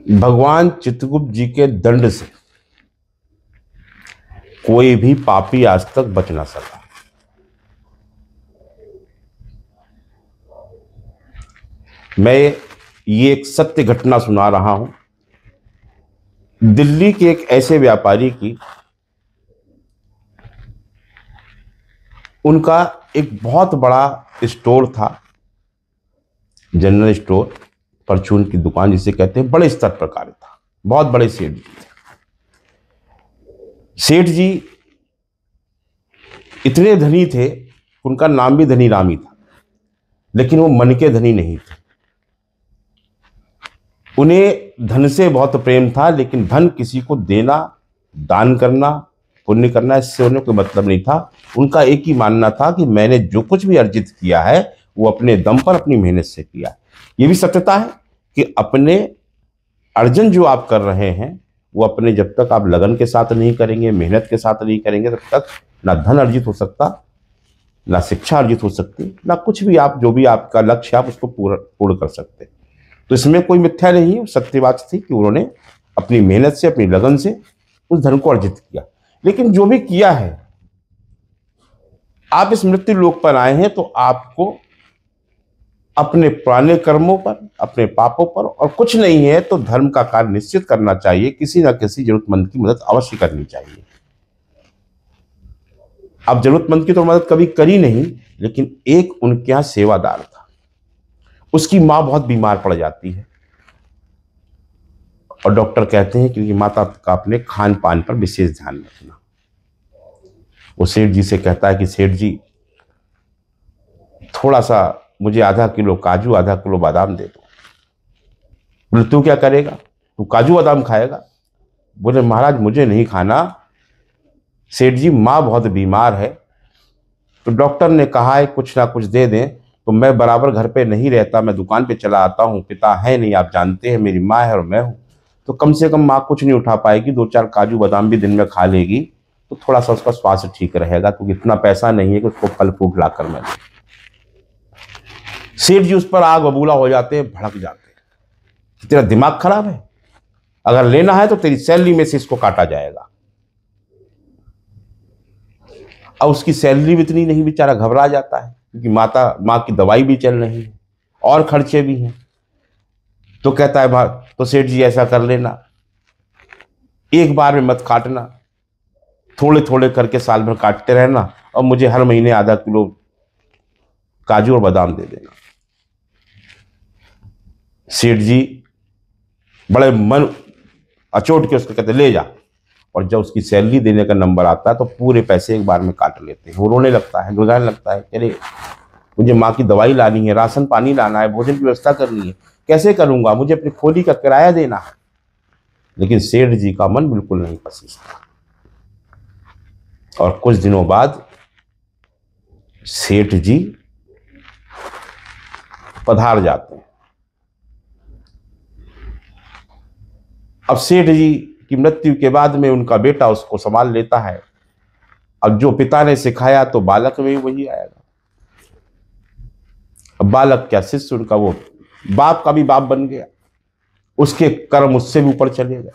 भगवान चित्रगुप्त जी के दंड से कोई भी पापी आज तक बच ना सका। मैं ये एक सत्य घटना सुना रहा हूं, दिल्ली के एक ऐसे व्यापारी की। उनका एक बहुत बड़ा स्टोर था, जनरल स्टोर, परचून की दुकान जिसे कहते हैं, बड़े स्तर पर कार्य था। बहुत बड़े सेठ जी थे। सेठ जी इतने धनी थे, उनका नाम भी धनी राम ही था, लेकिन वो मन के धनी नहीं थे। उन्हें धन से बहुत प्रेम था, लेकिन धन किसी को देना, दान करना, पुण्य करना, इससे उन्हें कोई मतलब नहीं था। उनका एक ही मानना था कि मैंने जो कुछ भी अर्जित किया है वो अपने दम पर, अपनी मेहनत से किया है। ये भी सत्यता है कि अपने अर्जन जो आप कर रहे हैं वो अपने, जब तक आप लगन के साथ नहीं करेंगे, मेहनत के साथ नहीं करेंगे, तब तक ना धन अर्जित हो सकता, ना शिक्षा अर्जित हो सकती, ना कुछ भी आप, जो भी आपका लक्ष्य है, आप उसको पूर्ण कर सकते। तो इसमें कोई मिथ्या नहीं, सत्य बात थी कि उन्होंने अपनी मेहनत से, अपनी लगन से उस धन को अर्जित किया। लेकिन जो भी किया है, आप इस मृत्यु लोक पर आए हैं तो आपको अपने पुराने कर्मों पर, अपने पापों पर, और कुछ नहीं है तो धर्म का कार्य निश्चित करना चाहिए। किसी ना किसी जरूरतमंद की मदद अवश्य करनी चाहिए। अब जरूरतमंद की तो मदद कभी करी नहीं, लेकिन एक उनके यहां सेवादार था, उसकी मां बहुत बीमार पड़ जाती है और डॉक्टर कहते हैं कि माता का अपने खान पान पर विशेष ध्यान रखना। वो सेठ जी से कहता है कि सेठ जी, थोड़ा सा मुझे आधा किलो काजू, आधा किलो बादाम दे दो। बोले तू क्या करेगा, तू काजू बादाम खाएगा? बोले महाराज मुझे नहीं खाना, सेठ जी माँ बहुत बीमार है, तो डॉक्टर ने कहा है कुछ ना कुछ दे दें, तो मैं बराबर घर पे नहीं रहता, मैं दुकान पे चला आता हूँ, पिता है नहीं, आप जानते हैं, मेरी माँ है और मैं हूँ, तो कम से कम माँ कुछ नहीं उठा पाएगी, 2-4 काजू बादाम भी दिन में खा लेगी तो थोड़ा सा उसका स्वास्थ्य ठीक रहेगा, तो इतना पैसा नहीं है कि उसको फल फ्रूट ला कर मैं। सेठ जी उस पर आग बबूला हो जाते हैं, भड़क जाते हैं। तेरा दिमाग खराब है, अगर लेना है तो तेरी सैलरी में से इसको काटा जाएगा। अब उसकी सैलरी भी इतनी नहीं, बेचारा घबरा जाता है, क्योंकि माँ की दवाई भी चल रही है और खर्चे भी हैं। तो कहता है तो सेठ जी ऐसा कर लेना, एक बार में मत काटना, थोड़े थोड़े करके साल भर काटते रहना, और मुझे हर महीने आधा किलो काजू और बादाम दे देना। सेठ जी बड़े मन अचोट के उसको कहते ले जा, और जब उसकी सैलरी देने का नंबर आता है तो पूरे पैसे एक बार में काट लेते हैं। वो रोने लगता है, गुड़गुड़ाने लगता है, अरे मुझे माँ की दवाई लानी है, राशन पानी लाना है, भोजन की व्यवस्था करनी है, कैसे करूंगा, मुझे अपनी खोली का किराया देना है। लेकिन सेठ जी का मन बिल्कुल नहीं पसीजता, और कुछ दिनों बाद सेठ जी पधार जाते हैं। अब सेठ जी की मृत्यु के बाद में उनका बेटा उसको संभाल लेता है। अब जो पिता ने सिखाया तो बालक में वही आएगा। अब बालक क्या, शिष्य उनका वो बाप का भी बाप बन गया, उसके कर्म उससे भी ऊपर चले गए।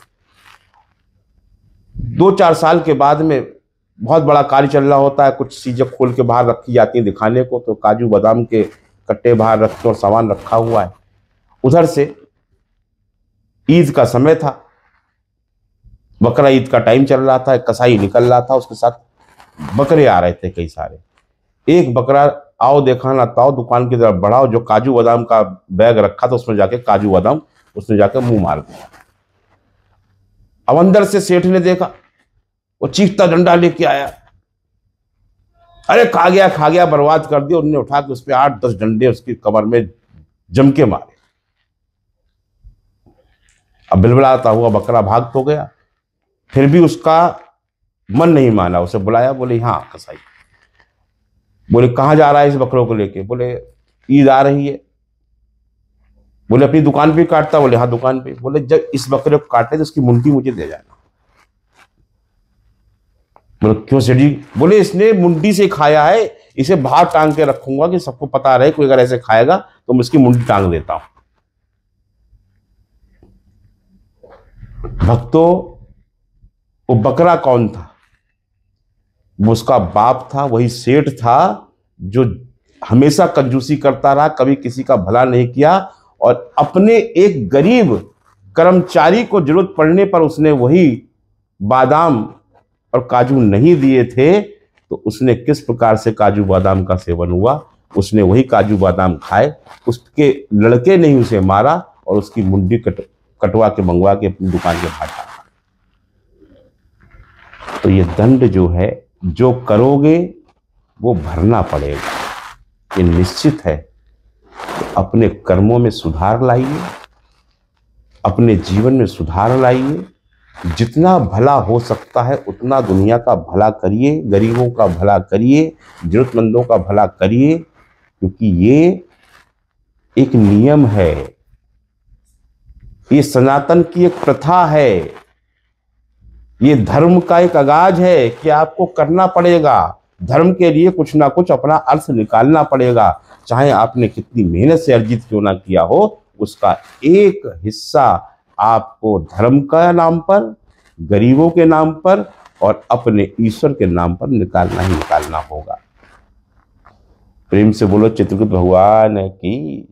2-4 साल के बाद में बहुत बड़ा कार्य चल रहा होता है, कुछ चीजें खोल के बाहर रखी जाती हैं दिखाने को, तो काजू बादाम के कट्टे बाहर रखे और सामान रखा हुआ है। उधर से ईद का समय था, बकरा ईद का टाइम चल रहा था, एक कसाई निकल रहा था, उसके साथ बकरे आ रहे थे कई सारे। एक बकरा आओ देखा ना ताओ दुकान की तरफ बढ़ाओ, जो काजू बादाम का बैग रखा था उसमें जाके काजू बादाम उसने जाकर मुंह मार दिया। अब अंदर से सेठ ने देखा, वो चीखता डंडा लेके आया, अरे खा गया बर्बाद कर दिया। उन्होंने उठा के उस पर 8-10 डंडे उसकी कमर में जम के मारे। अब बिलबिलाता हुआ बकरा भाग तो गया, फिर भी उसका मन नहीं माना। उसे बुलाया, बोले हाँ कसाई। बोले कहाँ जा रहा है इस बकरों को लेके? बोले ईद आ रही है। बोले अपनी दुकान पे काटता? बोले हाँ दुकान पे। बोले जब इस बकरे को काटे तो उसकी मुंडी मुझे दे जाना। बोले क्यों सेठ जी? बोले इसने मुंडी से खाया है, इसे बाहर टांग के रखूंगा कि सबको पता रहे, कोई अगर ऐसे खाएगा तो मैं इसकी मुंडी टांग देता हूं। भक्तों, वो बकरा कौन था? वो उसका बाप था, वही सेठ था जो हमेशा कंजूसी करता रहा, कभी किसी का भला नहीं किया, और अपने एक गरीब कर्मचारी को जरूरत पड़ने पर उसने वही बादाम और काजू नहीं दिए थे, तो उसने किस प्रकार से काजू बादाम का सेवन हुआ। उसने वही काजू बादाम खाए, उसके लड़के ने ही उसे मारा और उसकी मुंडी कटवा के मंगवा के अपनी दुकान के बाहर डाला। तो ये दंड जो है, जो करोगे वो भरना पड़ेगा, ये निश्चित है। तो अपने कर्मों में सुधार लाइए, अपने जीवन में सुधार लाइए, जितना भला हो सकता है उतना दुनिया का भला करिए, गरीबों का भला करिए, जरूरतमंदों का भला करिए, क्योंकि ये एक नियम है, ये सनातन की एक प्रथा है, ये धर्म का एक आगाज है कि आपको करना पड़ेगा। धर्म के लिए कुछ ना कुछ अपना अर्थ निकालना पड़ेगा, चाहे आपने कितनी मेहनत से अर्जित क्यों ना किया हो, उसका एक हिस्सा आपको धर्म का नाम पर, गरीबों के नाम पर और अपने ईश्वर के नाम पर निकालना ही निकालना होगा। प्रेम से बोलो चित्रकूट भगवान की।